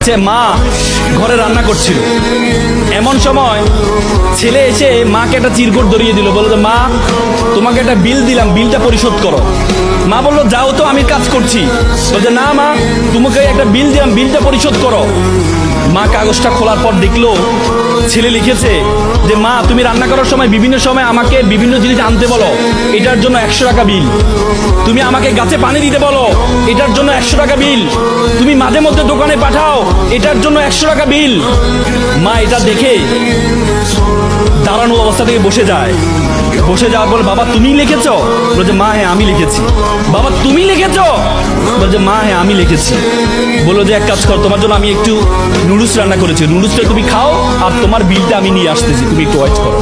যে মা ঘরে রান্না করছিল, এমন সময় ছেলে এসে মাকে একটা চিরকুট ধরিয়ে দিল, বললো যে মা তোমাকে একটা বিল দিলাম, বিলটা পরিশোধ করো। মা বললো যাও তো, আমি কাজ করছি। বলছে না মা, তোমাকে একটা বিল দিলাম, বিলটা পরিশোধ করো। মা কাগজটা খোলার পর দেখলো ছেলে লিখেছে যে মা তুমি রান্না করার সময় বিভিন্ন সময় আমাকে বিভিন্ন জিনিস আনতে বলো, এটার জন্য 100 টাকা বিল। তুমি আমাকে গাছে পানি দিতে বলো, এটার জন্য 100 টাকা বিল। তুমি মাঝে মধ্যে দোকানে পাঠাও, এটার জন্য 100 টাকা বিল। মা এটা দেখে দাঁড়ানো অবস্থা থেকে বসে যায়। বসে যাওয়ার পর বাবা তুমি লিখেছ? বলছে মা হ্যাঁ আমি লিখেছি। বাবা তুমি লিখেছ? বলছে মা হ্যাঁ আমি লিখেছি। বললো যে এক কাজ কর, তোমার জন্য আমি একটু নুডলস রান্না করেছি, নুডলসটা তুমি খাও আর তোমার বিলটা আমি নিয়ে আসতেছি, তুমি একটু ওয়েট করো।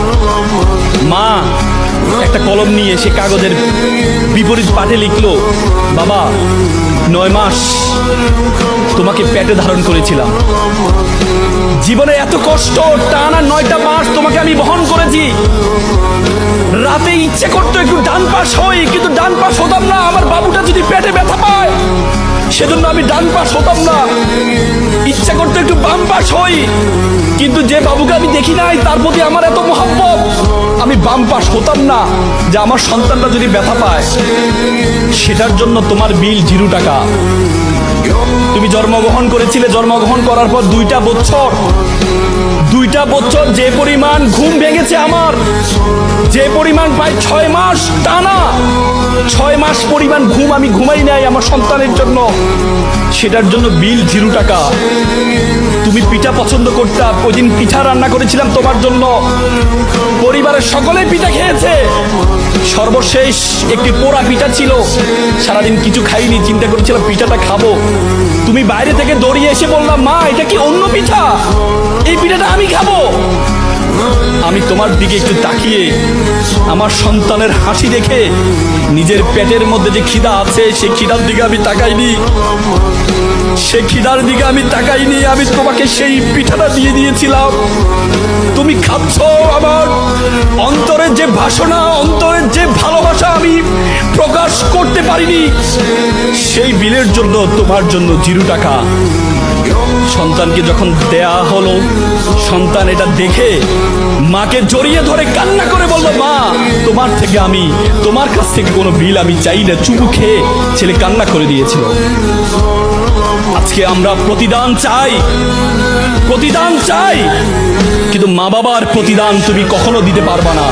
মা একটা কলম নিয়ে সে কাগজের বিপরীত পাঠে লিখলো, বাবা 9 মাস তোমাকে পেটে ধারণ করেছিলাম, জীবনে এত কষ্ট, টানা 9টা মাস তোমাকে আমি বহন করেছি। রাতে ইচ্ছে করতো একটু ডান পাশ হই, কিন্তু ডান পাশ হতাম না। আমার বাবুটা যদি পেটে ব্যথা পায় সেজন্য আমি ডান পাশ হতাম না। ইচ্ছা করতো একটু বাম পাশ হই, কিন্তু যে বাবুকে আমি দেখি নাই তার প্রতি আমার এত মহব্বত, আমি বাম পাশ হতাম না যে আমার সন্তানটা যদি ব্যথা পায়। সেটার জন্য তোমার বিল 0 টাকা। তুমি জন্মগ্রহণ করেছিলে, জন্মগ্রহণ করার পর 2টা বছর যে পরিমাণ ঘুম ভেঙেছে আমার, যে পরিমাণ প্রায় 6 মাস টানা, 6 মাস পরিমাণ ঘুম আমি ঘুমাই নাই আমার সন্তানের জন্য, সেটার জন্য বিল 0 টাকা। তুমি পিঠা পছন্দ করতা, ওই দিন পিঠা রান্না করেছিলাম তোমার জন্য, পরিবারের সকলে পিঠা খেয়েছে। সর্বশেষ একটি পোড়া পিঠা ছিল, সারাদিন কিছু খাইনি, চিন্তা করেছিলাম পিঠাটা খাবো। তুমি বাইরে থেকে দৌড়িয়ে এসে বললাম মা এটা কি অন্য পিঠা, এই পিঠাটা আমি খাবো। আমি তোমার দিকে একটু তাকিয়ে আমার সন্তানের হাসি দেখে নিজের পেটের মধ্যে যে খিদা আছে সেই খিদার দিকে আমি তাকাইনি, সেই খিদার দিকে আমি তাকাইনি। আমি তোমাকে সেই পিঠাটা দিয়ে দিয়েছিলাম, তুমি খাচ্ছ। আমার অন্তরের যে বাসনা, অন্তরের যে ভালোবাসা আমি প্রকাশ করতে পারিনি, সেই বিলের জন্য তোমার জন্য 0 টাকা। সন্তানকে যখন দেয়া হলো, সন্তান এটা দেখে মাকে জড়িয়ে ধরে কান্না করে বললো মা তোমার কাছ থেকে কোনো বিল আমি চাই না। চুমু খেয়ে ছেলে কান্না করে দিয়েছিল। আজকে আমরা প্রতিদান চাই, কিন্তু মা বাবার প্রতিদান তুমি কখনো দিতে পারবা না।